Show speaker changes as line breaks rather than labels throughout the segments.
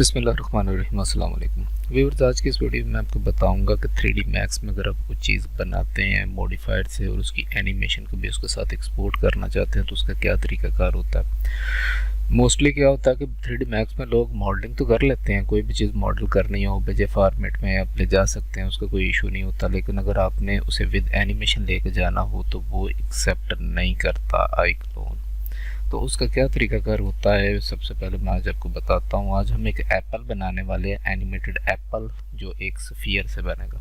बिस्मिल्लाहिर्रहमानिर्रहीम। अस्सलाम वालेकुम व्यूअर्स, आज की इस वीडियो में मैं आपको बताऊंगा कि 3D मैक्स में अगर आप कोई चीज़ बनाते हैं मॉडिफायर से और उसकी एनिमेशन को भी उसके साथ एक्सपोर्ट करना चाहते हैं तो उसका क्या तरीकाकार होता है। मोस्टली क्या होता है कि 3D मैक्स में लोग मॉडलिंग तो कर लेते हैं, कोई भी चीज़ मॉडल करनी हो ओबीजे फॉर्मेट में आप ले जा सकते हैं, उसका कोई इशू नहीं होता। लेकिन अगर आपने उसे विद एनिमेशन लेके जाना हो तो वो एक्सेप्ट नहीं करता iClone। तो उसका क्या तरीकाकार होता है, सबसे पहले मैं आज आपको बताता हूँ। आज हम एक एप्पल बनाने वाले हैं, एनिमेटेड एप्पल, जो एक स्फीयर से बनेगा।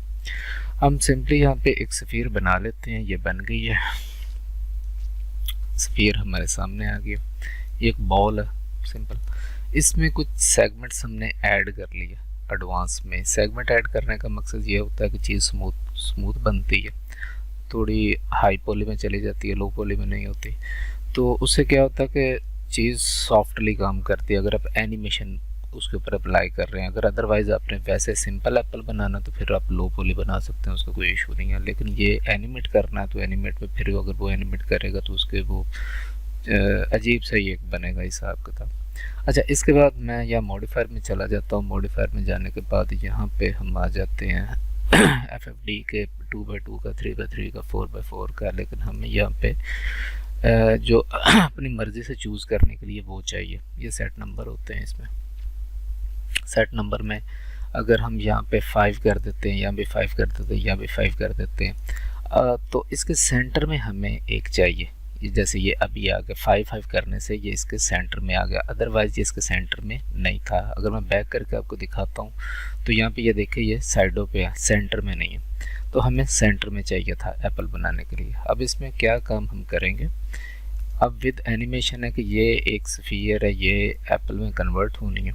हम सिंपली यहाँ पे एक स्फीयर बना लेते हैं। ये बन गई है, स्फीयर हमारे सामने आ गया। एक बॉल है सिंपल, इसमें कुछ सेगमेंट्स हमने ऐड कर लिए। एडवांस में सेगमेंट ऐड करने का मकसद ये होता है कि चीज़ स्मूथ बनती है, थोड़ी हाई पॉली में चली जाती है, लो पॉली में नहीं होती। तो उससे क्या होता है कि चीज़ सॉफ्टली काम करती है अगर आप एनिमेशन उसके ऊपर अप्लाई कर रहे हैं। अगर अदरवाइज़ आपने वैसे सिंपल एप्पल बनाना तो फिर आप लो पॉली बना सकते हैं, उसका कोई इशू नहीं है। लेकिन ये एनिमेट करना है तो एनिमेट में फिर अगर वो एनिमेट करेगा तो उसके वो अजीब सा ही एक बनेगा हिसाब किताब। अच्छा, इसके बाद मैं यहाँ मॉडिफायर में चला जाता हूँ। मॉडिफायर में जाने के बाद यहाँ पे हम आ जाते हैं FFD के 2x2 का, 3x3 का, 4x4 का। लेकिन हमें यहाँ पे जो अपनी मर्ज़ी से चूज़ करने के लिए वो चाहिए। ये सेट नंबर होते हैं। इसमें सेट नंबर में अगर हम यहाँ पे 5 कर देते हैं, यहाँ भी 5 कर देते हैं, यहाँ भी 5 कर देते हैं, तो इसके सेंटर में हमें एक चाहिए। जैसे ये अभी आ गया 5 करने से ये इसके सेंटर में आ गया, अदरवाइज ये इसके सेंटर में नहीं था। अगर मैं बैक करके आपको दिखाता हूँ तो यहाँ पे ये देखिए ये साइडों पे है, सेंटर में नहीं है। तो हमें सेंटर में चाहिए था एप्पल बनाने के लिए। अब इसमें क्या काम हम करेंगे, अब विद एनिमेशन है कि ये एक स्फीयर है, ये एप्पल में कन्वर्ट होनी है।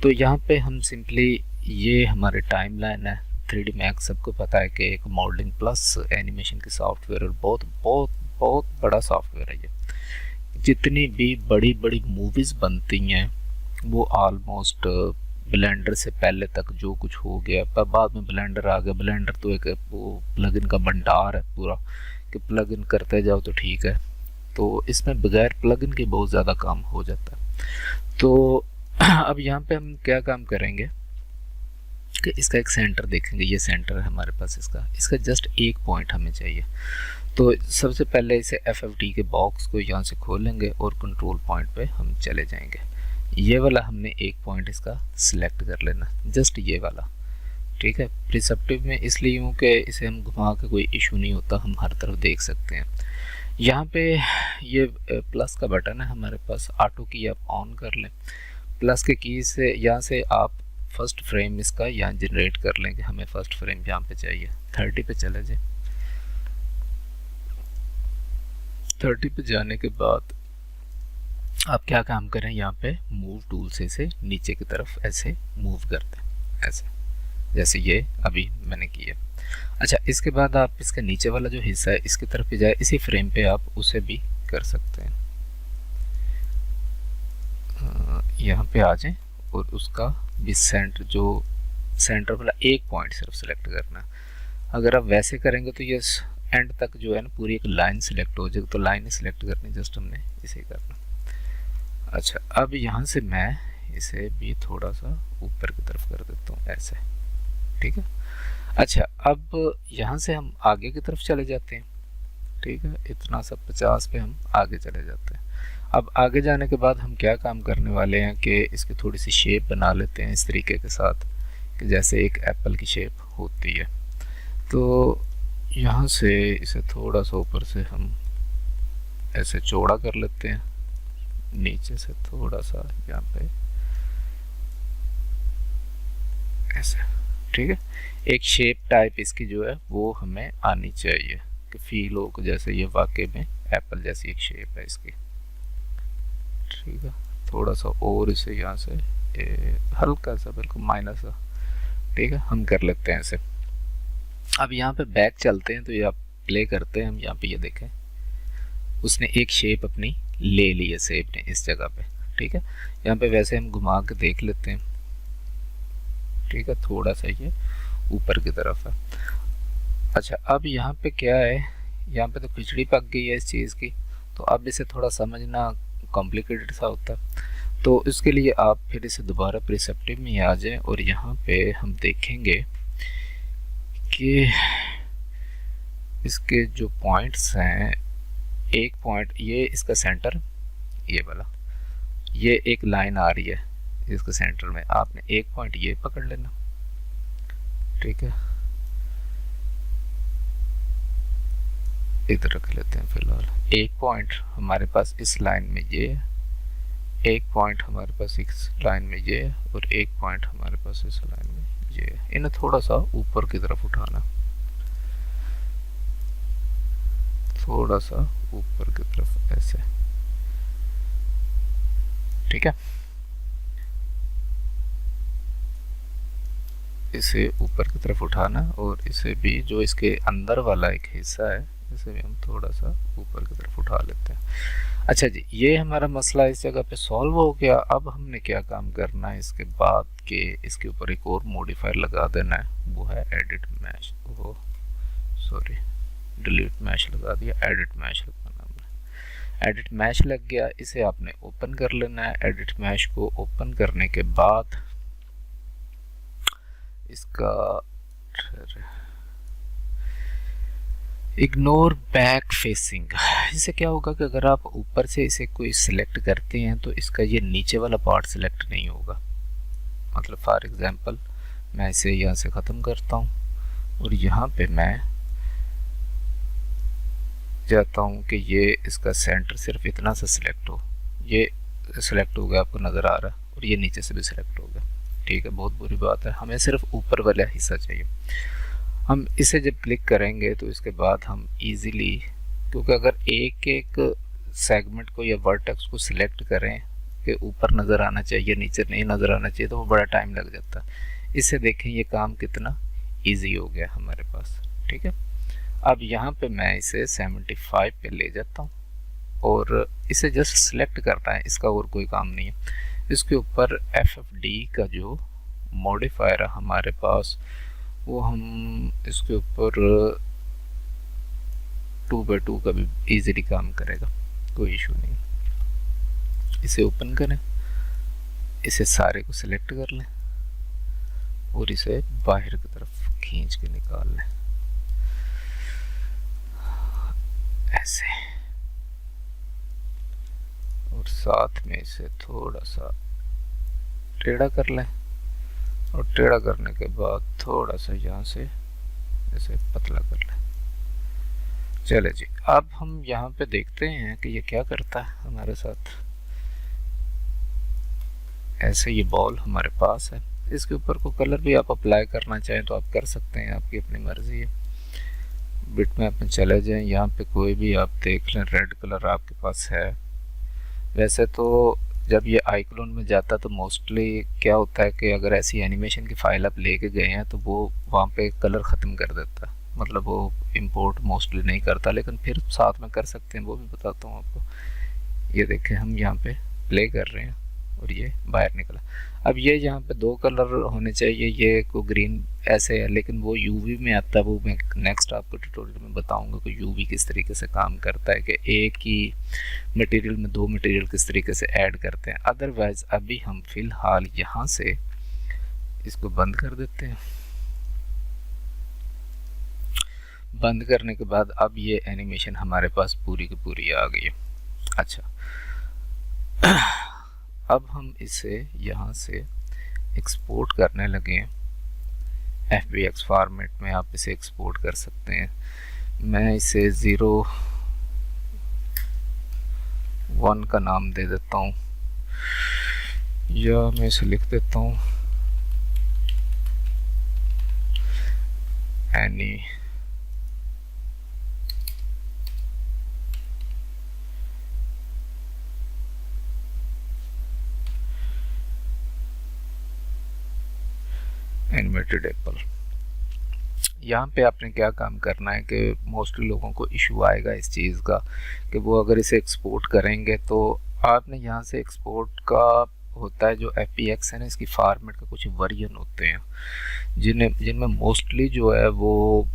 तो यहाँ पे हम सिंपली, ये हमारे टाइमलाइन है। 3D मैक्स सबको पता है कि एक मॉडलिंग प्लस एनिमेशन की सॉफ्टवेयर, और बहुत बहुत बहुत बड़ा सॉफ्टवेयर है ये। जितनी भी बड़ी बड़ी मूवीज़ बनती हैं वो ऑलमोस्ट ब्लेंडर से पहले तक जो कुछ हो गया, पर बाद में ब्लेंडर आ गया। ब्लेंडर तो एक वो प्लगइन का भंडार है पूरा, कि प्लगइन करते जाओ तो ठीक है। तो इसमें बगैर प्लगइन के बहुत ज़्यादा काम हो जाता है। तो अब यहाँ पे हम क्या काम करेंगे कि इसका एक सेंटर देखेंगे। ये सेंटर है हमारे पास, इसका जस्ट एक पॉइंट हमें चाहिए। तो सबसे पहले इसे FFD के बॉक्स को यहाँ से खोलेंगे और कंट्रोल पॉइंट पे हम चले जाएंगे। ये वाला हमने एक पॉइंट इसका सिलेक्ट कर लेना, जस्ट ये वाला, ठीक है। प्रिसेप्टिव में इसलिए हूँ कि इसे हम घुमा के कोई इशू नहीं होता, हम हर तरफ देख सकते हैं। यहाँ पे ये प्लस का बटन है हमारे पास, ऑटो की आप ऑन कर लें। प्लस के की से यहाँ से आप फर्स्ट फ्रेम इसका यहाँ जनरेट कर लें कि हमें फर्स्ट फ्रेम यहाँ पे चाहिए। 30 पे चले जाए। 30 पे जाने के बाद आप क्या काम करें, यहाँ पे मूव टूल से इसे नीचे की तरफ ऐसे मूव कर दें, ऐसे जैसे ये अभी मैंने किया। अच्छा, इसके बाद आप इसका नीचे वाला जो हिस्सा है इसकी तरफ भी जाए, इसी फ्रेम पे आप उसे भी कर सकते हैं। यहाँ पे आ जाएं और उसका भी जो सेंटर वाला एक पॉइंट सिर्फ सेलेक्ट करना। अगर आप वैसे करेंगे तो ये एंड तक जो है ना पूरी एक लाइन सिलेक्ट हो जाएगी। तो लाइन सिलेक्ट करनी, जस्ट हमने इसे करना। अच्छा, अब यहाँ से मैं इसे भी थोड़ा सा ऊपर की तरफ कर देता हूँ, ऐसे, ठीक है। अच्छा, अब यहाँ से हम आगे की तरफ चले जाते हैं, ठीक है। इतना सा 50 पे हम आगे चले जाते हैं। अब आगे जाने के बाद हम क्या काम करने वाले हैं कि इसकी थोड़ी सी शेप बना लेते हैं इस तरीके के साथ कि जैसे एक एप्पल की शेप होती है। तो यहाँ से इसे थोड़ा सा ऊपर से हम ऐसे चौड़ा कर लेते हैं, नीचे से थोड़ा सा यहाँ पे ऐसे, ठीक है। एक शेप टाइप इसकी जो है वो हमें आनी चाहिए कि फील हो जैसे ये वाकई में एप्पल जैसी एक शेप है इसकी, ठीक है। थोड़ा सा और इसे यहाँ से हल्का सा, बिल्कुल माइनर सा, ठीक है, हम कर लेते हैं इसे। अब यहाँ पे बैक चलते हैं तो ये आप प्ले करते हैं, हम यहाँ पे ये देखें उसने एक शेप अपनी ले ली है, शेप ने इस जगह पे, ठीक है। यहाँ पे वैसे हम घुमा के देख लेते हैं, ठीक है, थोड़ा सा ये ऊपर की तरफ है। अच्छा, अब यहाँ पे क्या है, यहाँ पे तो खिचड़ी पक गई है इस चीज़ की, तो अब इसे थोड़ा समझना कॉम्प्लिकेटेड सा होता है। तो इसके लिए आप फिर इसे दोबारा प्रिसेप्टिव में आ जाएं और यहाँ पे हम देखेंगे कि इसके जो पॉइंट्स हैं, एक पॉइंट ये इसका सेंटर, ये वाला, ये एक लाइन आ रही है इसके सेंटर में, आपने एक पॉइंट ये पकड़ लेना, ठीक है, इधर रख लेते हैं फिलहाल। एक पॉइंट हमारे पास इस लाइन में ये है, एक पॉइंट हमारे पास इस लाइन में ये है, और एक पॉइंट हमारे पास इस लाइन में ये है। इन्हें थोड़ा सा ऊपर की तरफ उठाना, थोड़ा सा ऊपर की तरफ ऐसे, ठीक है। इसे ऊपर की तरफ उठाना और इसे भी, जो इसके अंदर वाला एक हिस्सा है, इसे भी हम थोड़ा सा ऊपर की तरफ उठा लेते हैं। अच्छा जी, ये हमारा मसला इस जगह पे सॉल्व हो गया। अब हमने क्या काम करना है इसके बाद के, इसके ऊपर एक और मॉडिफायर लगा देना है, वो है एडिट मैश, वो सॉरी डिलीट मैश लगा दिया, एडिट मैश लगाना हमने। एडिट मैश लग गया, इसे आपने ओपन कर लेना है। एडिट मैश को ओपन करने के बाद इसका इग्नोर बैक फेसिंग, इससे क्या होगा कि अगर आप ऊपर से इसे कोई सिलेक्ट करते हैं तो इसका ये नीचे वाला पार्ट सिलेक्ट नहीं होगा। मतलब फॉर एग्जांपल मैं इसे यहाँ से ख़त्म करता हूँ और यहाँ पे मैं चाहता हूँ कि ये इसका सेंटर सिर्फ इतना सा सिलेक्ट हो, ये सिलेक्ट हो गया, आपको नज़र आ रहा है, और ये नीचे से भी सिलेक्ट हो गया, ठीक है। बहुत बुरी बात है, हमें सिर्फ ऊपर वाला हिस्सा चाहिए। हम इसे जब क्लिक करेंगे तो इसके बाद हम इजीली, क्योंकि अगर एक एक सेगमेंट को या वर्टेक्स को सिलेक्ट करें कि ऊपर नज़र आना चाहिए नीचे नहीं नज़र आना चाहिए, तो वो बड़ा टाइम लग जाता है। इससे देखें ये काम कितना इजी हो गया हमारे पास, ठीक है। अब यहाँ पे मैं इसे 75 पे ले जाता हूँ और इसे जस्ट सिलेक्ट करना है, इसका और कोई काम नहीं है। इसके ऊपर FFD का जो मॉडिफायर है हमारे पास, वो हम इसके ऊपर 2x2 का भी इजीली काम करेगा, कोई इशू नहीं। इसे ओपन करें, इसे सारे को सिलेक्ट कर लें और इसे बाहर की तरफ खींच के निकाल लें ऐसे, और साथ में इसे थोड़ा सा टेढ़ा कर लें, और टेढ़ा करने के बाद थोड़ा सा यहाँ से इसे पतला कर लें। चले जी, अब हम यहाँ पे देखते हैं कि ये क्या करता है हमारे साथ। ऐसे ये बॉल हमारे पास है, इसके ऊपर को कलर भी आप अप्लाई करना चाहें तो आप कर सकते हैं, आपकी अपनी मर्जी है। बिट में आप चले जाएं, यहाँ पे कोई भी आप देख लें, रेड कलर आपके पास है। वैसे तो जब ये आइक्लोन में जाता तो मोस्टली क्या होता है कि अगर ऐसी एनिमेशन की फाइल आप लेके गए हैं तो वो वहाँ पे कलर ख़त्म कर देता है, मतलब वो इंपोर्ट मोस्टली नहीं करता, लेकिन फिर साथ में कर सकते हैं, वो भी बताता हूँ आपको। ये देखें हम यहाँ पे प्ले कर रहे हैं और ये बाहर निकला। अब ये यहाँ पे 2 कलर होने चाहिए, ये को ग्रीन ऐसे है, लेकिन वो यूवी में आता है, वो मैं नेक्स्ट आपको ट्यूटोरियल में बताऊंगा कि यूवी किस तरीके से काम करता है, कि एक ही मटेरियल में 2 मटेरियल किस तरीके से ऐड करते हैं। अदरवाइज अभी हम फिलहाल यहाँ से इसको बंद कर देते हैं। बंद करने के बाद अब ये एनिमेशन हमारे पास पूरी की पूरी आ गई है। अच्छा, अब हम इसे यहाँ से एक्सपोर्ट करने लगे। FBX फॉर्मेट में आप इसे एक्सपोर्ट कर सकते हैं। मैं इसे 01 का नाम दे देता हूँ, या मैं इसे लिख देता हूँ एनी एनिमेटेड एप्पल। यहाँ पे आपने क्या काम करना है कि मोस्टली लोगों को इशू आएगा इस चीज़ का कि वो अगर इसे एक्सपोर्ट करेंगे तो आपने यहाँ से एक्सपोर्ट का होता है जो FBX है ना, इसकी फॉर्मेट का कुछ वर्जन होते हैं जिनमें मोस्टली जो है वो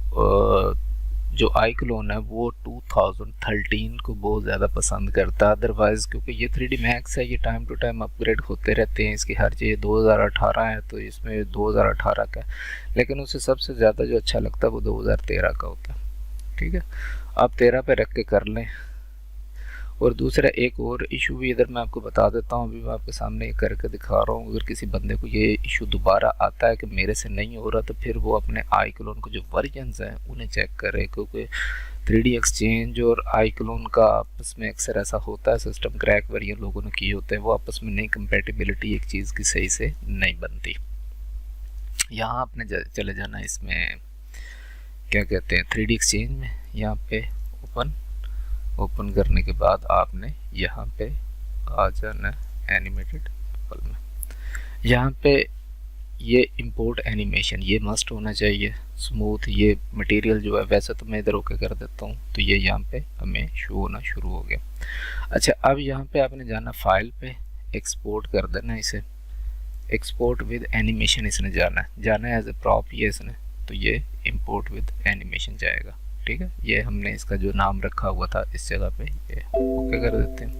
जो आई क्लोन है वो 2013 को बहुत ज़्यादा पसंद करता है, अदरवाइज़ क्योंकि ये 3D Max है, ये टाइम टू टाइम अपग्रेड होते रहते हैं, इसकी हर चीज़ 2018 है तो इसमें 2018 का है, लेकिन उसे सबसे ज़्यादा जो अच्छा लगता है वो 2013 का होता है। ठीक है, आप 13 पे रख के कर लें। और दूसरा एक और इशू भी इधर मैं आपको बता देता हूँ, अभी मैं आपके सामने करके दिखा रहा हूँ। अगर किसी बंदे को ये इशू दोबारा आता है कि मेरे से नहीं हो रहा, तो फिर वो अपने आई क्लोन को जो वर्जन्स हैं उन्हें चेक करे, क्योंकि 3D एक्सचेंज और आई क्लोन का आपस में अक्सर ऐसा होता है, सिस्टम क्रैक वर्जन लोगों ने किए होते हैं, वो आपस में नहीं कंपेटिबिलिटी एक चीज़ की सही से नहीं बनती। यहाँ आपने चले जाना इसमें क्या कहते हैं 3D एक्सचेंज में, यहाँ पे ओपन करने के बाद आपने यहाँ पे आ जाना एनिमेटेड एप्पल में। यहाँ पे ये इंपोर्ट एनिमेशन ये मस्ट होना चाहिए, स्मूथ ये मटेरियल जो है, वैसे तो मैं इधर ओके कर देता हूँ तो ये यहाँ पे हमें शो होना शुरू हो गया। अच्छा, अब यहाँ पे आपने जाना फाइल पे, एक्सपोर्ट कर देना इसे, एक्सपोर्ट विद एनिमेशन इसने जाना है एज ए प्रॉप ये इसने, तो ये इंपोर्ट विद एनिमेशन जाएगा। ठीक है, ये हमने इसका जो नाम रखा हुआ था इस जगह पे ये ओके कर देते हैं।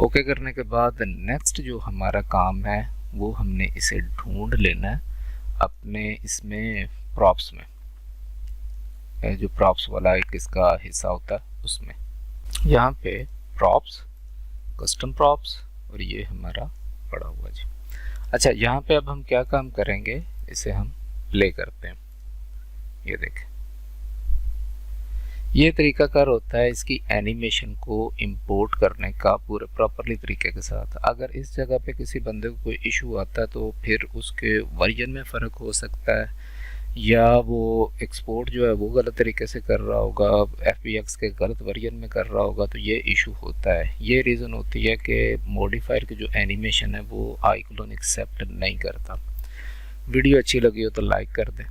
ओके करने के बाद नेक्स्ट जो हमारा काम है वो हमने इसे ढूंढ लेना है अपने इसमें प्रॉप्स में, जो प्रॉप्स वाला एक इसका हिस्सा होता है उसमें। यहाँ पे प्रॉप्स, कस्टम प्रॉप्स, और ये हमारा पड़ा हुआ जी। अच्छा, यहाँ पे अब हम क्या काम करेंगे, इसे हम प्ले करते हैं। ये देखें, ये तरीकाकार होता है इसकी एनिमेशन को इंपोर्ट करने का पूरे प्रॉपरली तरीके के साथ। अगर इस जगह पे किसी बंदे को कोई इशू आता है तो फिर उसके वर्जन में फ़र्क हो सकता है, या वो एक्सपोर्ट जो है वो गलत तरीके से कर रहा होगा, FBX के गलत वर्जन में कर रहा होगा, तो ये इशू होता है। ये रीज़न होती है कि मॉडिफायर की जो एनिमेशन है वो आई क्लोन एक्सेप्ट नहीं करता। वीडियो अच्छी लगी हो तो लाइक कर दें।